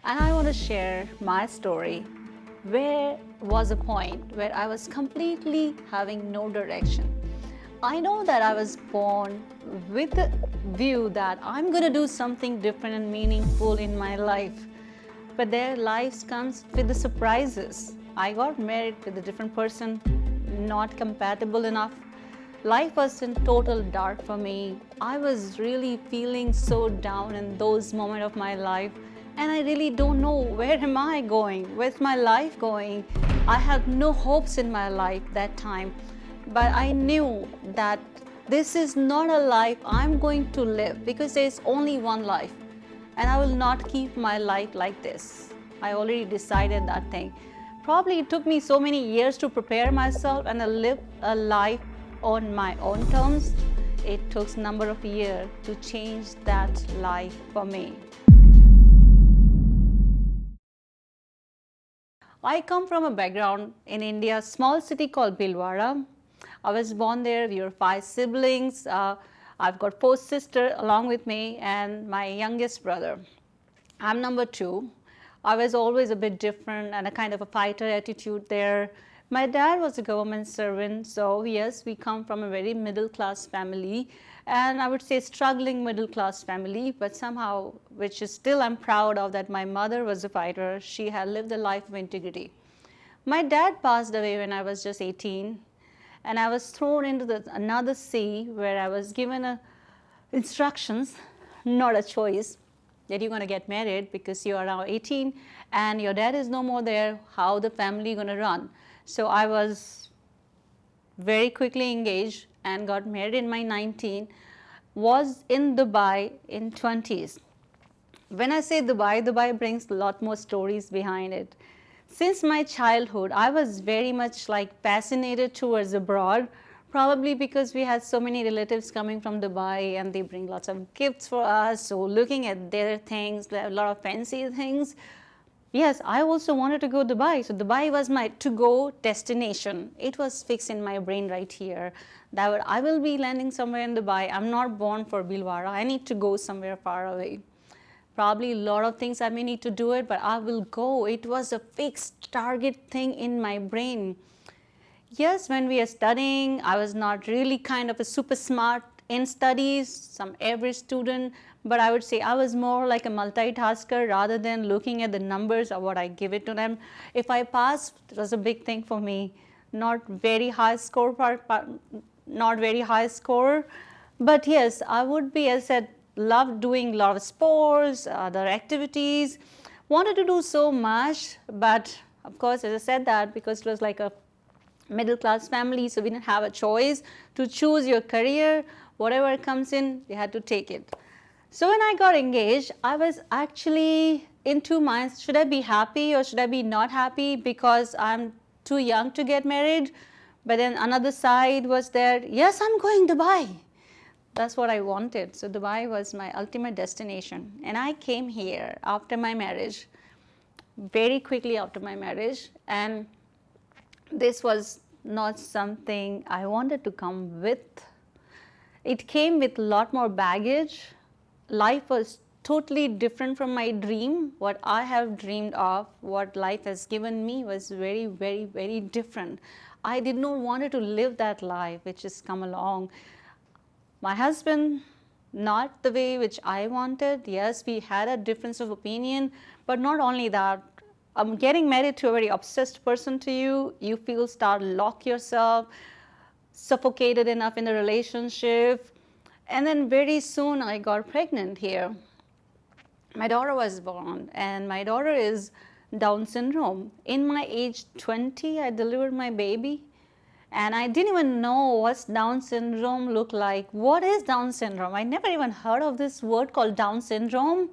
and I want to share my story. Where was a point where I was completely having no direction. I know that I was born with the view that I'm going to do something different and meaningful in my life. But their lives comes with the surprises. I got married with a different person, not compatible enough. Life was in total dark for me. I was really feeling so down in those moments of my life, and I really don't know where am I going, where's my life going. I had no hopes in my life that time, but I knew that this is not a life I'm going to live, because there's only one life, and I will not keep my life like this. I already decided that thing. Probably it took me so many years to prepare myself and live a life on my own terms. It took a number of years to change that life for me. I come from a background in India, small city called Bhilwara. I was born there. We were 5 siblings. I've got 4 sisters along with me and my youngest brother. I'm number 2. I was always a bit different and a kind of a fighter attitude there. My dad was a government servant, so yes, we come from a very middle class family, and I would say struggling middle class family, but somehow, which is still I'm proud of, that my mother was a fighter. She had lived a life of integrity. My dad passed away when I was just 18, and I was thrown into another sea where I was given instructions, not a choice, that you're going to get married because you are now 18 and your dad is no more there. How the family going to run? So I was very quickly engaged and got married in my 19, was in Dubai in 20s. When I say Dubai, Dubai brings a lot more stories behind it. Since my childhood, I was very much fascinated towards abroad, probably because we had so many relatives coming from Dubai and they bring lots of gifts for us. So looking at their things, a lot of fancy things. Yes, I also wanted to go to Dubai. So Dubai was my to-go destination. It was fixed in my brain right here that I will be landing somewhere in Dubai. I'm not born for Bhilwara. I need to go somewhere far away. Probably a lot of things I may need to do it, but I will go. It was a fixed target thing in my brain. Yes, when we are studying, I was not really kind of a super smart in studies, some average student, but I would say I was more like a multitasker rather than looking at the numbers of what I give it to them. If I passed, it was a big thing for me. Not very high score, not very high score, but yes, I would be, as I said, loved doing a lot of sports, other activities, wanted to do so much, but of course, as I said that, because it was like a middle class family, so we didn't have a choice to choose your career. Whatever comes in, you had to take it. So when I got engaged, I was actually in 2 minds. Should I be happy or should I be not happy because I'm too young to get married? But then another side was there, yes, I'm going to Dubai. That's what I wanted. So Dubai was my ultimate destination. And I came here after my marriage, very quickly after my marriage. And this was not something I wanted to come with. It came with a lot more baggage. Life was totally different from my dream. What I have dreamed of, what life has given me was very, very, very different. I did not want to live that life which has come along. My husband, not the way which I wanted. Yes, we had a difference of opinion, but not only that. Getting married to a very obsessed person to you, you feel start lock yourself, suffocated enough in the relationship. And then very soon I got pregnant here. My daughter was born, and my daughter is Down syndrome. In my age 20, I delivered my baby, and I didn't even know what Down syndrome looked like. What is Down syndrome? I never even heard of this word called Down syndrome.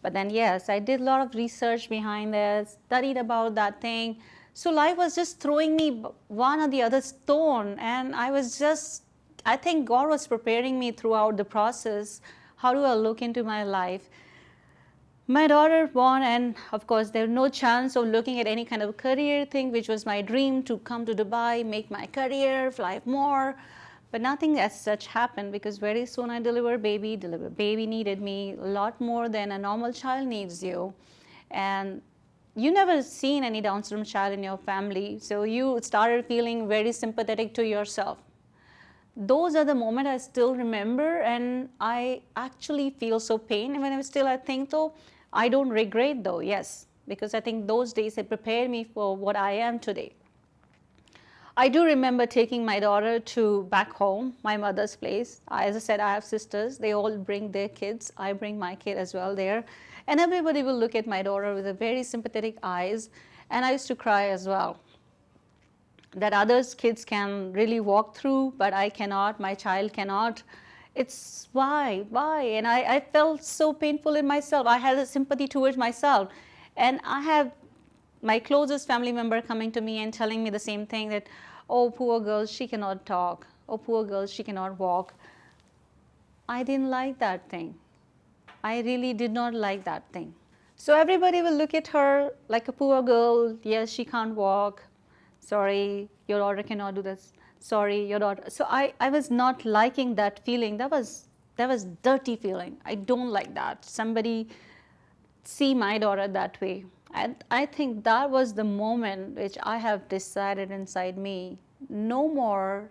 But then, yes, I did a lot of research behind this, studied about that thing. So life was just throwing me one or the other stone, and I think God was preparing me throughout the process. How do I look into my life? My daughter born, and of course, there was no chance of looking at any kind of career thing, which was my dream to come to Dubai, make my career, fly more. But nothing as such happened, because very soon I delivered baby. Baby needed me a lot more than a normal child needs you. and you never seen any Down syndrome child in your family, so you started feeling very sympathetic to yourself. Those are the moments I still remember, and I actually feel so pain. And when I think though, I don't regret though, yes, because I think those days have prepared me for what I am today. I do remember taking my daughter to back home, my mother's place. As I said, I have sisters. They all bring their kids. I bring my kid as well there. And everybody will look at my daughter with a very sympathetic eyes. And I used to cry as well. That others kids can really walk through, but I cannot, my child cannot. It's why? And I felt so painful in myself. I had a sympathy towards myself. And I have my closest family member coming to me and telling me the same thing, that, oh, poor girl, she cannot talk. Oh, poor girl, she cannot walk. I didn't like that thing. I really did not like that thing. So everybody will look at her like a poor girl. Yes, she can't walk. Sorry, your daughter cannot do this. Sorry, your daughter. So I was not liking that feeling. That was dirty feeling. I don't like that. Somebody see my daughter that way. And I think that was the moment which I have decided inside me, no more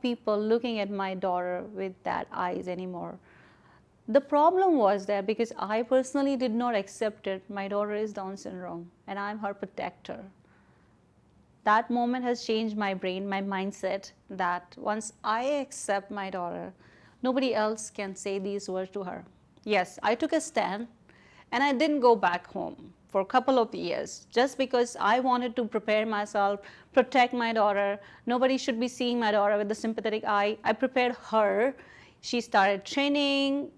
people looking at my daughter with that eyes anymore. The problem was there because I personally did not accept it. My daughter is Down syndrome and I'm her protector. That moment has changed my brain, my mindset, that once I accept my daughter, nobody else can say these words to her. Yes, I took a stand and I didn't go back home for a couple of years just because I wanted to prepare myself, protect my daughter. Nobody should be seeing my daughter with a sympathetic eye. I prepared her. She started training.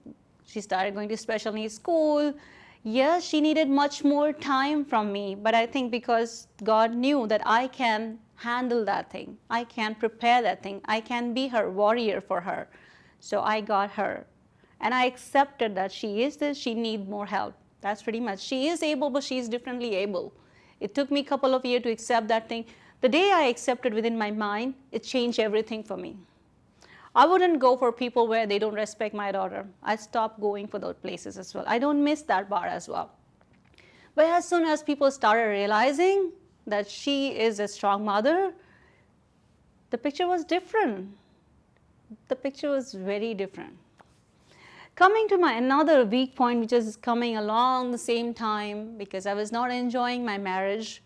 She started going to special needs school. Yes, she needed much more time from me, but I think because God knew that I can handle that thing, I can prepare that thing, I can be her warrior for her. So I got her. And I accepted that she is this, she needs more help. That's pretty much. She is able, but she is differently able. It took me a couple of years to accept that thing. The day I accepted within my mind, it changed everything for me. I wouldn't go for people where they don't respect my daughter. I stopped going for those places as well. I don't miss that bar as well. But as soon as people started realizing that she is a strong mother, the picture was different. The picture was very different. Coming to my another weak point, which is coming along the same time, because I was not enjoying my marriage,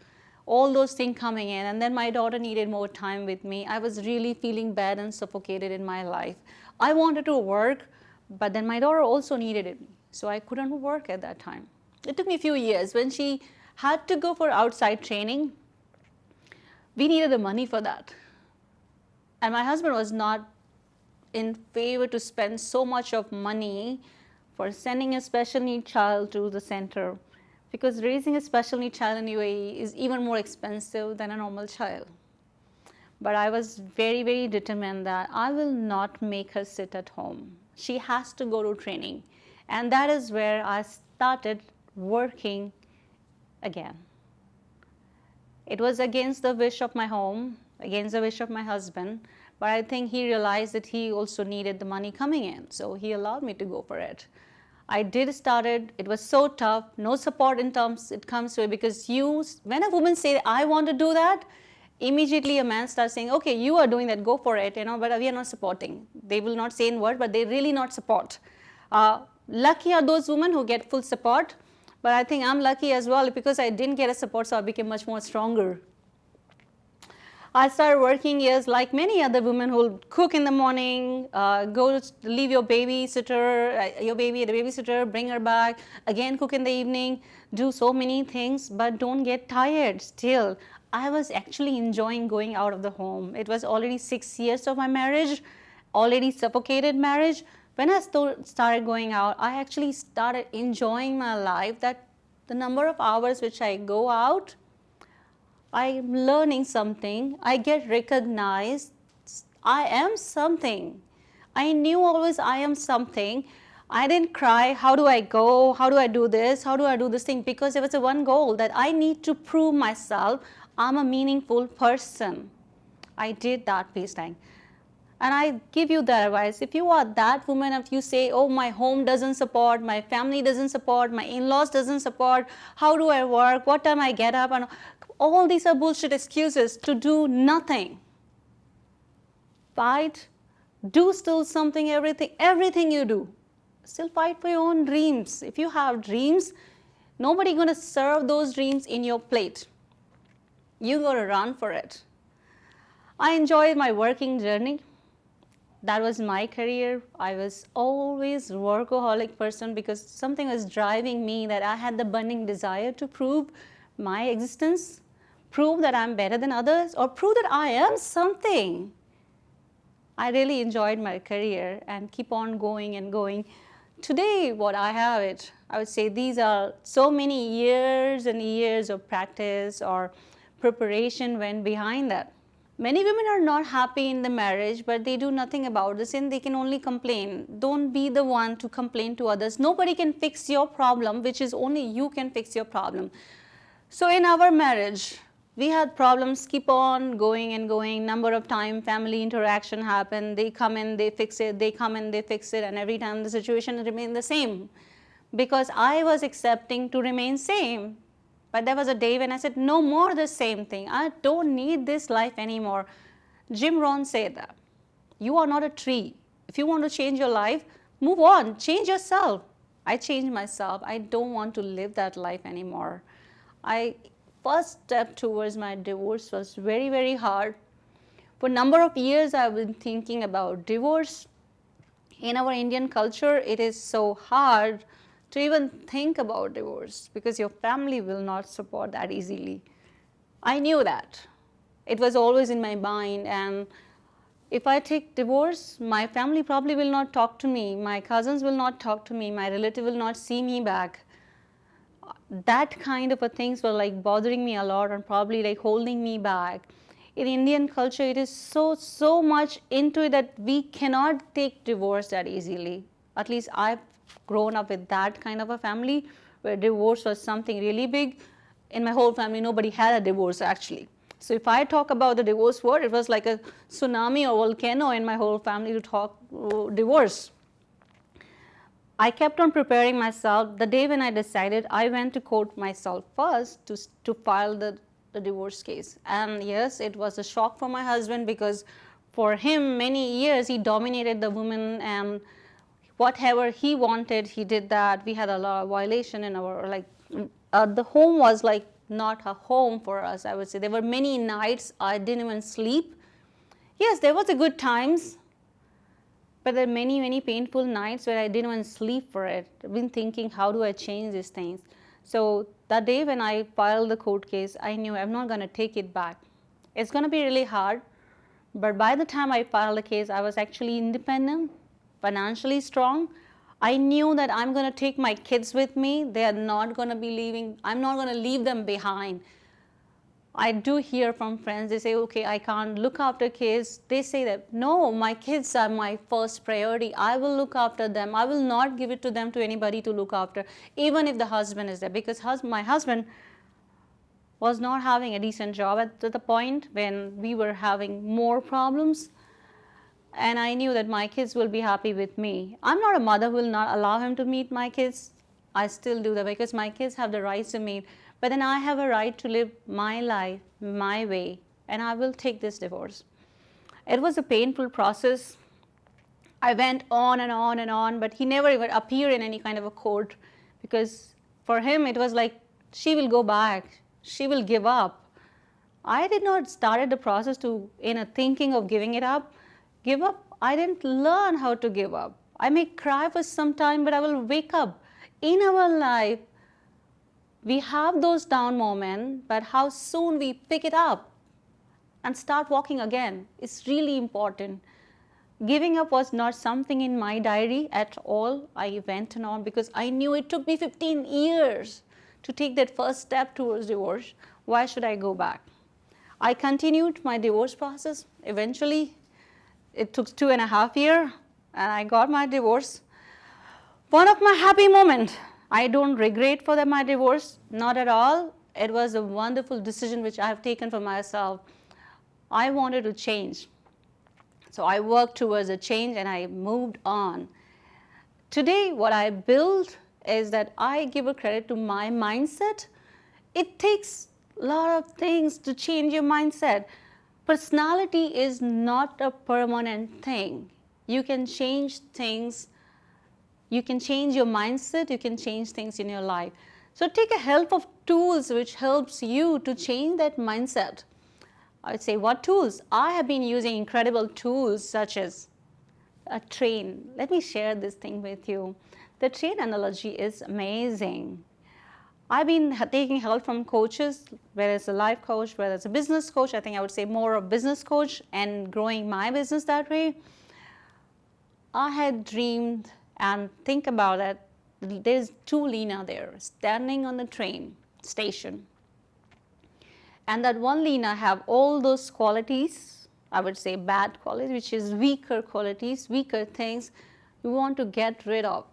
all those things coming in, and then my daughter needed more time with me. I was really feeling bad and suffocated in my life. I wanted to work, but then my daughter also needed it, so I couldn't work at that time. It took me a few years. When she had to go for outside training, we needed the money for that. And my husband was not in favor to spend so much of money for sending a special need child to the center, because raising a special need child in UAE is even more expensive than a normal child. But I was very, very determined that I will not make her sit at home. She has to go to training. And that is where I started working again. It was against the wish of my home, against the wish of my husband, but I think he realized that he also needed the money coming in, so he allowed me to go for it. I did start it. It was so tough. No support in terms it comes to it, because when a woman says, I want to do that, immediately a man starts saying, okay, you are doing that, go for it, but we are not supporting. They will not say in word, but they really not support. Lucky are those women who get full support, but I think I'm lucky as well, because I didn't get a support, so I became much more stronger. I started working years like many other women who will cook in the morning, leave your baby at the babysitter, bring her back, again cook in the evening, do so many things, but don't get tired still. I was actually enjoying going out of the home. It was already 6 years of my marriage, already suffocated marriage. When I started going out, I actually started enjoying my life, that the number of hours which I go out, I'm learning something, I get recognized, I am something. I knew always I am something. I didn't cry, how do I go, how do I do this, how do I do this thing, because there was a one goal that I need to prove myself I'm a meaningful person. I did that peace time. And I give you that advice. If you are that woman, if you say, oh, my home doesn't support, my family doesn't support, my in-laws doesn't support, how do I work, what time I get up, and all these are bullshit excuses to do nothing. Fight, do still something, everything you do. Still fight for your own dreams. If you have dreams, nobody going to serve those dreams in your plate. You got to run for it. I enjoyed my working journey. That was my career. I was always a workaholic person because something was driving me, that I had the burning desire to prove my existence, prove that I'm better than others, or prove that I am something. I really enjoyed my career and keep on going and going. Today, what I have it, I would say these are so many years and years of practice or preparation went behind that. Many women are not happy in the marriage, but they do nothing about this and they can only complain. Don't be the one to complain to others. Nobody can fix your problem, which is only you can fix your problem. So in our marriage, we had problems, keep on going and going. Number of time family interaction happened. They come in, they fix it. They come in, they fix it. And every time the situation remained the same. Because I was accepting to remain same. But there was a day when I said, no more the same thing. I don't need this life anymore. Jim Rohn said that. You are not a tree. If you want to change your life, move on. Change yourself. I changed myself. I don't want to live that life anymore. First step towards my divorce was very, very hard. For a number of years, I've been thinking about divorce. In our Indian culture, it is so hard to even think about divorce because your family will not support that easily. I knew that. It was always in my mind, and if I take divorce, my family probably will not talk to me, my cousins will not talk to me, my relative will not see me back. That kind of things were like bothering me a lot and probably like holding me back. In Indian culture, it is so much into it that we cannot take divorce that easily. At least I've grown up with that kind of a family where divorce was something really big. In my whole family, nobody had a divorce actually. So if I talk about the divorce word, it was like a tsunami or volcano in my whole family to talk divorce. I kept on preparing myself. The day when I decided, I went to court myself first to file the divorce case. And yes, it was a shock for my husband because for him, many years, he dominated the woman and whatever he wanted, he did that. We had a lot of violation in our, the home was like not a home for us, I would say. There were many nights I didn't even sleep. Yes, there was a good times, but there are many, many painful nights where I didn't even sleep for it. I've been thinking, how do I change these things? So that day when I filed the court case, I knew I'm not going to take it back. It's going to be really hard, but by the time I filed the case, I was actually independent, financially strong. I knew that I'm going to take my kids with me. They are not going to be leaving. I'm not going to leave them behind. I do hear from friends, they say, okay, I can't look after kids. They say that, no, my kids are my first priority. I will look after them. I will not give it to them to anybody to look after, even if the husband is there. Because my husband was not having a decent job at the point when we were having more problems. And I knew that my kids will be happy with me. I'm not a mother who will not allow him to meet my kids. I still do that because my kids have the right to meet. But then I have a right to live my life, my way, and I will take this divorce. It was a painful process. I went on and on and on, but he never even appeared in any kind of a court because for him it was like, she will go back, she will give up. I did not start the process in a thinking of giving it up. Give up, I didn't learn how to give up. I may cry for some time, but I will wake up. In our life, we have those down moments, but how soon we pick it up and start walking again is really important. Giving up was not something in my diary at all. I went on because I knew it took me 15 years to take that first step towards divorce. Why should I go back? I continued my divorce process. Eventually, it took 2.5 years and I got my divorce. One of my happy moments. I don't regret for my divorce, not at all. It was a wonderful decision which I have taken for myself. I wanted to change. So I worked towards a change and I moved on. Today, what I build is that I give a credit to my mindset. It takes a lot of things to change your mindset. Personality is not a permanent thing. You can change things. You can change your mindset. You can change things in your life. So take a help of tools which helps you to change that mindset. I would say, what tools? I have been using incredible tools such as a train. Let me share this thing with you. The train analogy is amazing. I've been taking help from coaches, whether it's a life coach, whether it's a business coach. I think I would say more of business coach and growing my business that way. I had dreamed and think about it. There's two Leena there standing on the train station. And that one Leena have all those qualities, I would say bad qualities, which is weaker qualities, weaker things you want to get rid of.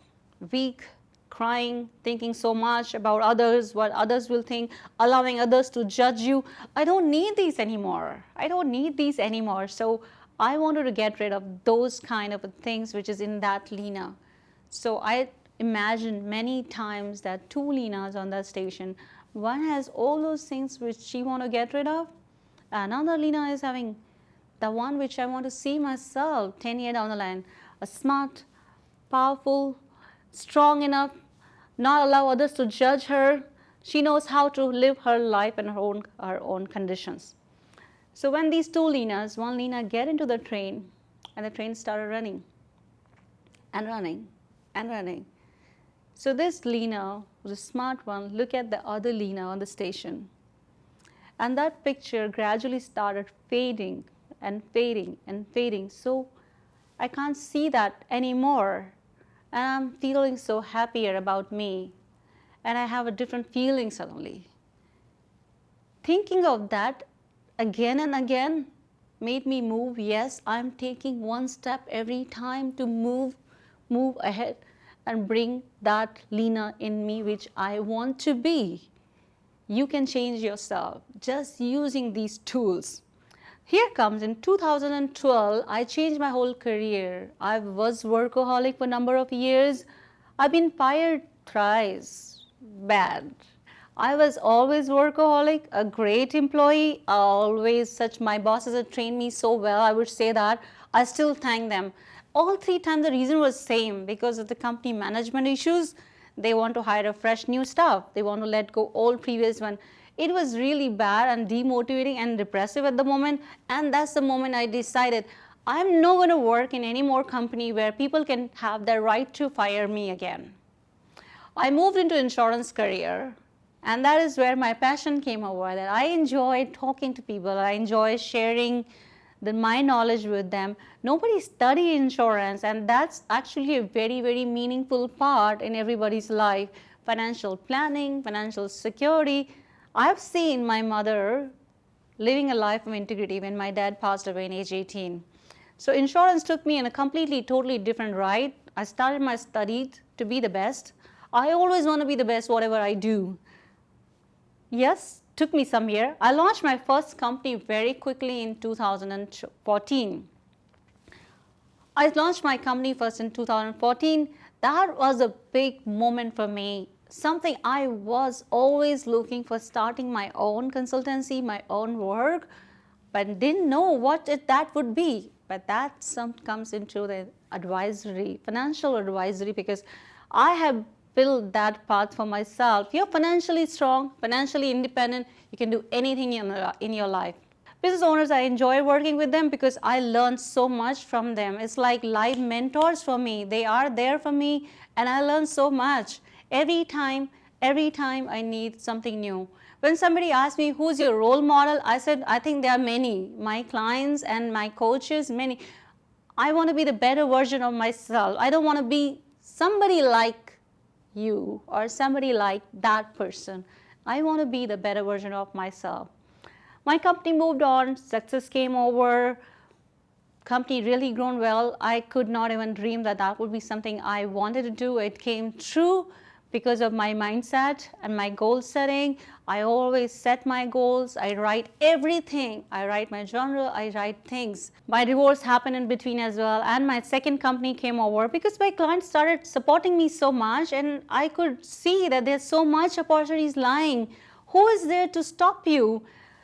Weak, crying, thinking so much about others, what others will think, allowing others to judge you. I don't need these anymore. I don't need these anymore. So I wanted to get rid of those kind of things which is in that Leena. So I imagined many times that two Leenas on that station. One has all those things which she want to get rid of. Another Leena is having the one which I want to see myself 10 years down the line. A smart, powerful, strong enough, not allow others to judge her. She knows how to live her life in her own conditions. So when these two Leenas, one Leena get into the train and the train started running and running and running. So this Leena, the smart one, look at the other Leena on the station. And that picture gradually started fading and fading and fading. So I can't see that anymore. And I'm feeling so happier about me. And I have a different feeling suddenly. Thinking of that again and again made me move. Yes, I'm taking one step every time to move ahead and bring that Leena in me which I want to be. You can change yourself just using these tools. Here comes in 2012, I changed my whole career. I was workaholic for a number of years. I've been fired thrice, bad. I was always workaholic, a great employee, my bosses had trained me so well, I would say that. I still thank them. All three times the reason was same, because of the company management issues. They want to hire a fresh new staff. They want to let go all previous one. It was really bad and demotivating and depressive at the moment. And that's the moment I decided I'm not going to work in any more company where people can have their right to fire me again. I moved into insurance career. And that is where my passion came over, that I enjoy talking to people. I enjoy sharing my knowledge with them. Nobody studies insurance, and that's actually a very, very meaningful part in everybody's life. Financial planning, financial security. I've seen my mother living a life of integrity when my dad passed away in age 18. So insurance took me in a completely, totally different ride. I started my studies to be the best. I always want to be the best whatever I do. Yes, took me some year. I launched my first company very quickly in 2014. I launched my company first in 2014. That was a big moment for me. Something I was always looking for, starting my own consultancy, my own work, but didn't know what that would be. But that comes into the advisory, financial advisory, because I have build that path for myself. You're financially strong, financially independent, you can do anything in your life. Business owners, I enjoy working with them because I learn so much from them. It's like live mentors for me. They are there for me and I learn so much. Every time I need something new. When somebody asks me, who's your role model? I said, I think there are many. My clients and my coaches, many. I want to be the better version of myself. I don't want to be somebody like you or somebody like that person. I want to be the better version of myself. My company moved on, success came over, company really grown well. I could not even dream that would be something I wanted to do. It came true, Because of my mindset and my goal setting, I always set my goals. I write everything. I write my journal, I write things. My divorce happened in between as well, and my second company came over because my clients started supporting me so much, and I could see that there's so much opportunities lying. Who is there to stop you?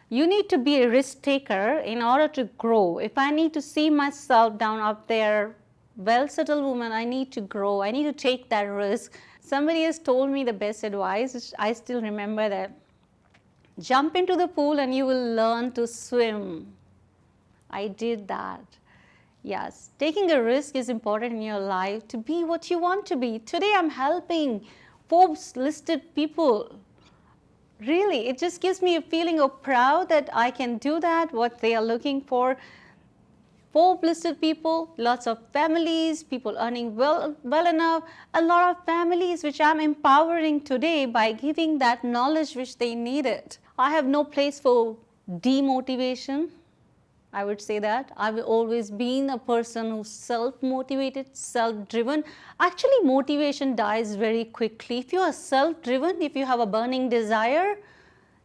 You need to be a risk taker in order to grow. If I need to see myself down up there, well-settled woman, I need to grow. I need to take that risk. Somebody has told me the best advice, which I still remember, that jump into the pool and you will learn to swim. I did that. Yes, taking a risk is important in your life to be what you want to be. Today I'm helping Forbes listed people. Really, it just gives me a feeling of proud that I can do that, what they are looking for. Forbes listed people, lots of families, people earning well enough, a lot of families which I'm empowering today by giving that knowledge which they needed. I have no place for demotivation. I would say that. I've always been a person who's self-motivated, self-driven. Actually, motivation dies very quickly. If you are self-driven, if you have a burning desire,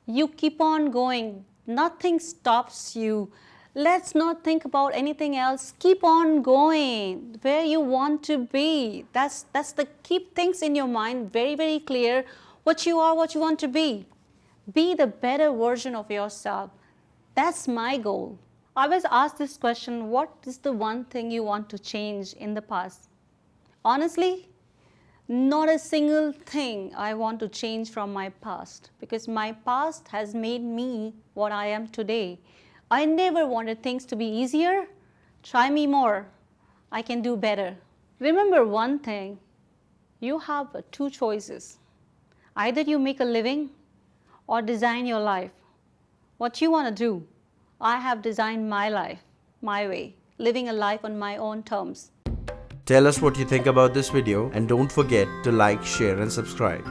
you keep on going. Nothing stops you. Let's not think about anything else. Keep on going where you want to be. That's the keep things in your mind very, very clear. What you are, what you want to be. Be the better version of yourself. That's my goal. I was asked this question, what is the one thing you want to change in the past? Honestly, not a single thing I want to change from my past, because my past has made me what I am today. I never wanted things to be easier. Try me more. I can do better. Remember one thing, you have two choices. Either you make a living or design your life. What you want to do. I have designed my life, my way, living a life on my own terms. Tell us what you think about this video and don't forget to like, share and subscribe.